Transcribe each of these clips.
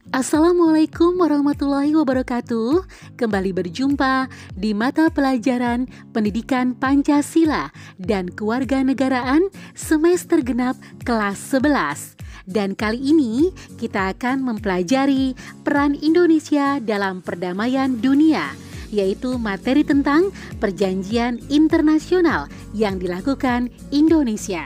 Assalamualaikum warahmatullahi wabarakatuh. Kembali berjumpa di mata pelajaran Pendidikan Pancasila dan Kewarganegaraan semester genap kelas 11. Dan kali ini kita akan mempelajari peran Indonesia dalam perdamaian dunia, yaitu materi tentang perjanjian internasional yang dilakukan Indonesia.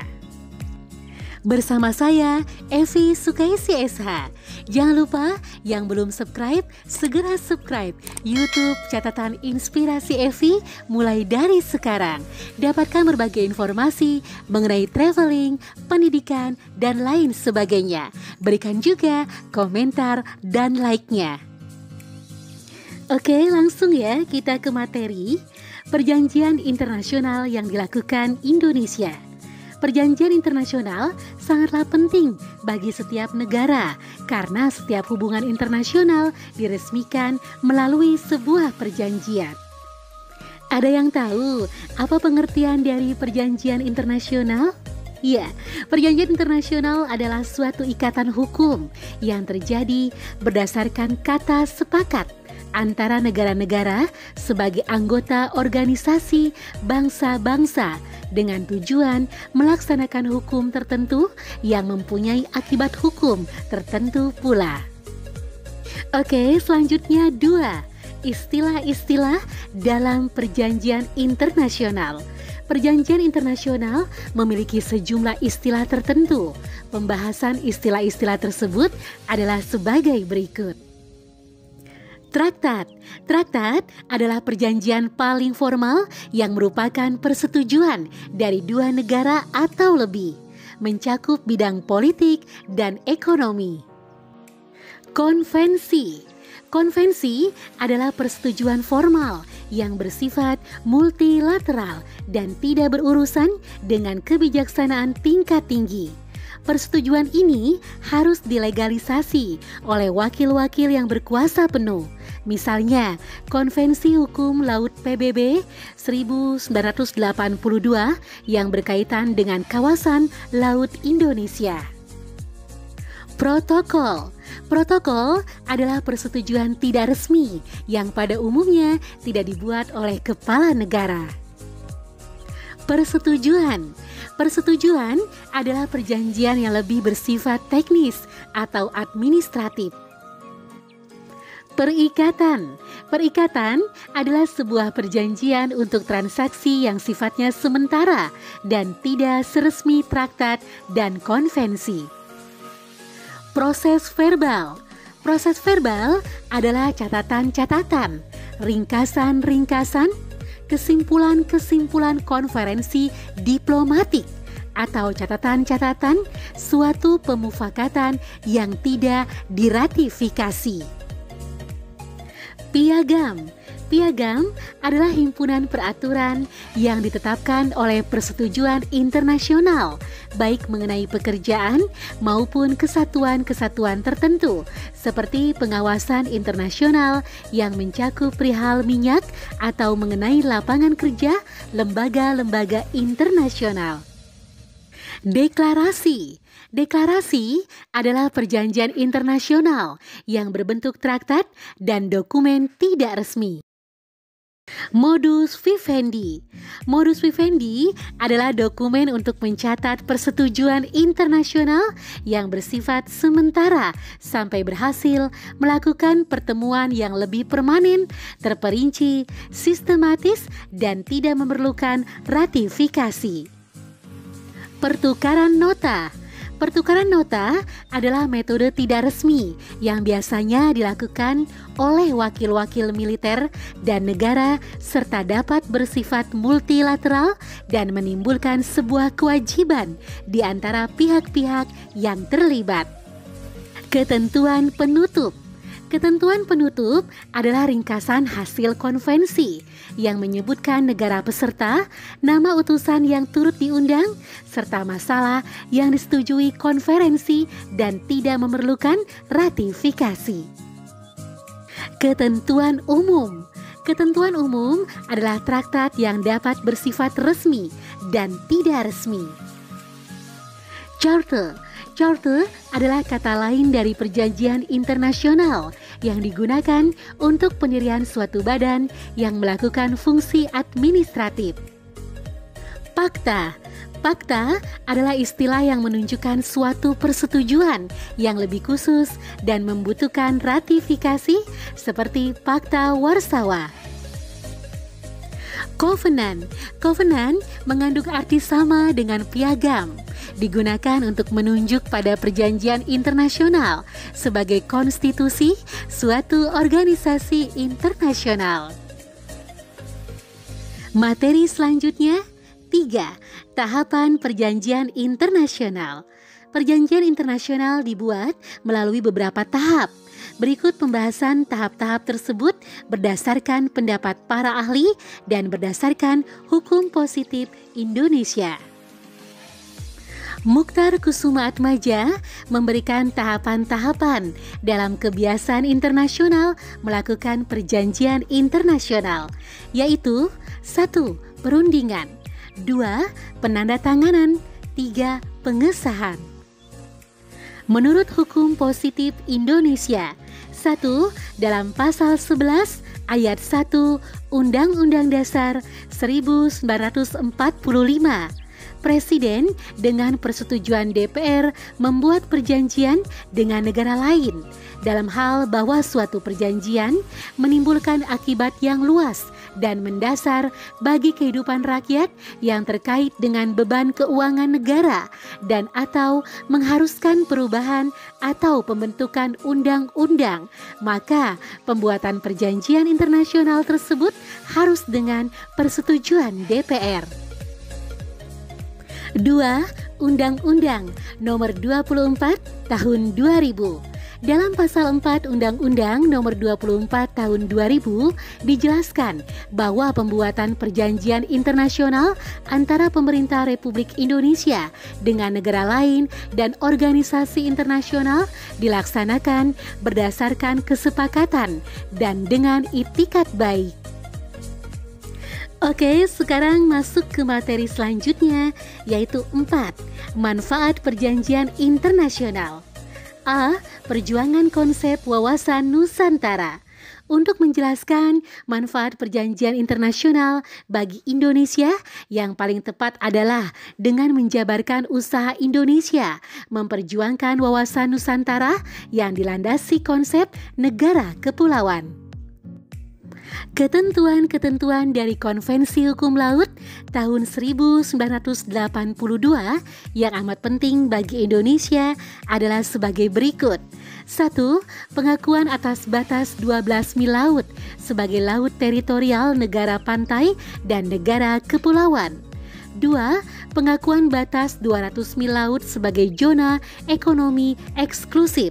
Bersama saya, Evi Sukaisi SH. Jangan lupa yang belum subscribe, segera subscribe YouTube Catatan Inspirasi Evi mulai dari sekarang. Dapatkan berbagai informasi mengenai traveling, pendidikan, dan lain sebagainya. Berikan juga komentar dan like-nya. Oke, langsung ya kita ke materi perjanjian internasional yang dilakukan Indonesia. Perjanjian internasional sangatlah penting bagi setiap negara karena setiap hubungan internasional diresmikan melalui sebuah perjanjian. Ada yang tahu apa pengertian dari perjanjian internasional? Ya, perjanjian internasional adalah suatu ikatan hukum yang terjadi berdasarkan kata sepakat antara negara-negara sebagai anggota organisasi bangsa-bangsa dengan tujuan melaksanakan hukum tertentu yang mempunyai akibat hukum tertentu pula. Oke, selanjutnya 2. Istilah-istilah dalam perjanjian internasional. Perjanjian internasional memiliki sejumlah istilah tertentu. Pembahasan istilah-istilah tersebut adalah sebagai berikut. Traktat. Traktat adalah perjanjian paling formal yang merupakan persetujuan dari dua negara atau lebih, mencakup bidang politik dan ekonomi. Konvensi. Konvensi adalah persetujuan formal yang bersifat multilateral dan tidak berurusan dengan kebijaksanaan tingkat tinggi. Persetujuan ini harus dilegalisasi oleh wakil-wakil yang berkuasa penuh. Misalnya, Konvensi Hukum Laut PBB 1982 yang berkaitan dengan kawasan Laut Indonesia. Protokol. Protokol adalah persetujuan tidak resmi yang pada umumnya tidak dibuat oleh kepala negara. Persetujuan. Persetujuan adalah perjanjian yang lebih bersifat teknis atau administratif. Perikatan. Perikatan adalah sebuah perjanjian untuk transaksi yang sifatnya sementara dan tidak seresmi traktat dan konvensi. Proses verbal. Proses verbal adalah catatan-catatan, ringkasan-ringkasan, kesimpulan-kesimpulan konferensi diplomatik atau catatan-catatan suatu pemufakatan yang tidak diratifikasi. Piagam. Piagam adalah himpunan peraturan yang ditetapkan oleh persetujuan internasional, baik mengenai pekerjaan maupun kesatuan-kesatuan tertentu, seperti pengawasan internasional yang mencakup perihal minyak atau mengenai lapangan kerja lembaga-lembaga internasional. Deklarasi. Deklarasi adalah perjanjian internasional yang berbentuk traktat dan dokumen tidak resmi. Modus vivendi. Modus vivendi adalah dokumen untuk mencatat persetujuan internasional yang bersifat sementara sampai berhasil melakukan pertemuan yang lebih permanen, terperinci, sistematis, dan tidak memerlukan ratifikasi. Pertukaran nota. Pertukaran nota adalah metode tidak resmi yang biasanya dilakukan oleh wakil-wakil militer dan negara serta dapat bersifat multilateral dan menimbulkan sebuah kewajiban di antara pihak-pihak yang terlibat. Ketentuan penutup. Ketentuan penutup adalah ringkasan hasil konvensi yang menyebutkan negara peserta, nama utusan yang turut diundang, serta masalah yang disetujui konferensi dan tidak memerlukan ratifikasi. Ketentuan umum. Ketentuan umum adalah traktat yang dapat bersifat resmi dan tidak resmi. Charter. Charter adalah kata lain dari perjanjian internasional yang digunakan untuk pendirian suatu badan yang melakukan fungsi administratif. Pakta. Pakta adalah istilah yang menunjukkan suatu persetujuan yang lebih khusus dan membutuhkan ratifikasi seperti Pakta Warsawa. Covenant. Covenant mengandung arti sama dengan piagam. Digunakan untuk menunjuk pada perjanjian internasional sebagai konstitusi suatu organisasi internasional. Materi selanjutnya, 3. Tahapan perjanjian internasional. Perjanjian internasional dibuat melalui beberapa tahap. Berikut pembahasan tahap-tahap tersebut berdasarkan pendapat para ahli dan berdasarkan hukum positif Indonesia. Mukhtar Kusumaatmadja memberikan tahapan-tahapan dalam kebiasaan internasional melakukan perjanjian internasional, yaitu 1. Perundingan, 2. Penandatanganan, 3. Pengesahan. Menurut hukum positif Indonesia, 1. Dalam pasal 11 ayat 1 Undang-Undang Dasar 1945, Presiden dengan persetujuan DPR membuat perjanjian dengan negara lain dalam hal bahwa suatu perjanjian menimbulkan akibat yang luas dan mendasar bagi kehidupan rakyat yang terkait dengan beban keuangan negara dan atau mengharuskan perubahan atau pembentukan undang-undang, maka pembuatan perjanjian internasional tersebut harus dengan persetujuan DPR. 2. Undang-Undang Nomor 24 Tahun 2000. Dalam pasal 4 Undang-Undang Nomor 24 Tahun 2000 dijelaskan bahwa pembuatan perjanjian internasional antara pemerintah Republik Indonesia dengan negara lain dan organisasi internasional dilaksanakan berdasarkan kesepakatan dan dengan itikat baik. Oke, sekarang masuk ke materi selanjutnya, yaitu 4. Manfaat perjanjian internasional. A. Perjuangan konsep wawasan Nusantara. Untuk menjelaskan manfaat perjanjian internasional bagi Indonesia, yang paling tepat adalah dengan menjabarkan usaha Indonesia memperjuangkan wawasan Nusantara yang dilandasi konsep negara kepulauan. Ketentuan-ketentuan dari Konvensi Hukum Laut tahun 1982 yang amat penting bagi Indonesia adalah sebagai berikut. 1. Pengakuan atas batas 12 mil laut sebagai laut teritorial negara pantai dan negara kepulauan. 2. Pengakuan batas 200 mil laut sebagai zona ekonomi eksklusif.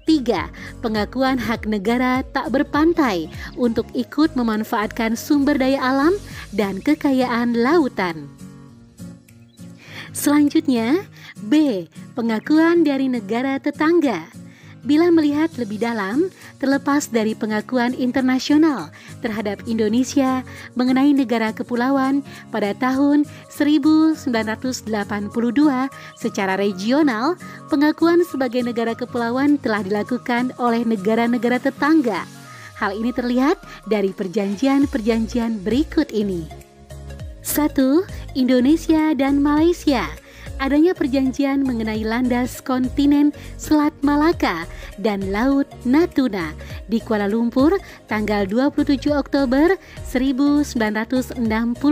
3. Pengakuan hak negara tak berpantai untuk ikut memanfaatkan sumber daya alam dan kekayaan lautan. Selanjutnya, B. Pengakuan dari negara tetangga. Bila melihat lebih dalam, terlepas dari pengakuan internasional terhadap Indonesia mengenai negara kepulauan pada tahun 1982 secara regional, pengakuan sebagai negara kepulauan telah dilakukan oleh negara-negara tetangga. Hal ini terlihat dari perjanjian-perjanjian berikut ini. 1. Indonesia dan Malaysia. Adanya perjanjian mengenai landas kontinen Selat Malaka dan Laut Natuna di Kuala Lumpur tanggal 27 Oktober 1969. 2.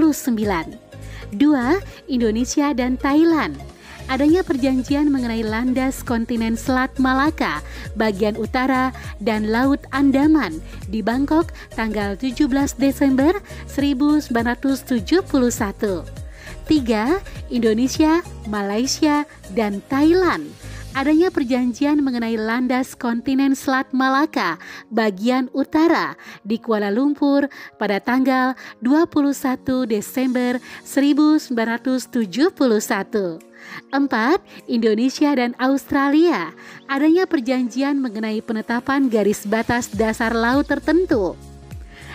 Indonesia dan Thailand. Adanya perjanjian mengenai landas kontinen Selat Malaka bagian utara dan Laut Andaman di Bangkok tanggal 17 Desember 1971. 3. Indonesia, Malaysia, dan Thailand. Adanya perjanjian mengenai landas kontinen Selat Malaka bagian utara di Kuala Lumpur pada tanggal 21 Desember 1971. 4. Indonesia dan Australia. Adanya perjanjian mengenai penetapan garis batas dasar laut tertentu.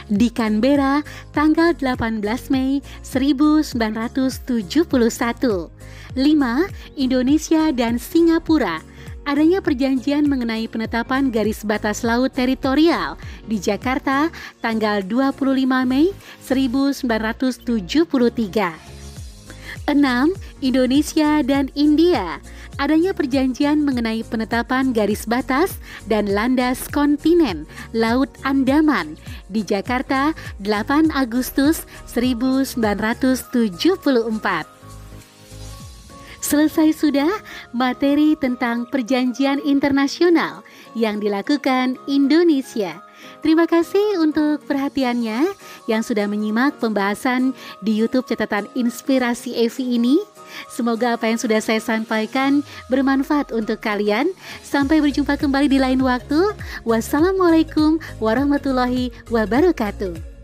di Canberra tanggal 18 Mei 1971. 5. Indonesia dan Singapura. Adanya perjanjian mengenai penetapan garis batas laut teritorial di Jakarta tanggal 25 Mei 1973. 6. Indonesia dan India. Adanya perjanjian mengenai penetapan garis batas dan landas kontinen Laut Andaman di Jakarta 8 Agustus 1974. Selesai sudah materi tentang perjanjian internasional yang dilakukan Indonesia. Terima kasih untuk perhatiannya yang sudah menyimak pembahasan di YouTube Catatan Inspirasi Evi ini. Semoga apa yang sudah saya sampaikan bermanfaat untuk kalian. Sampai berjumpa kembali di lain waktu. Wassalamualaikum warahmatullahi wabarakatuh.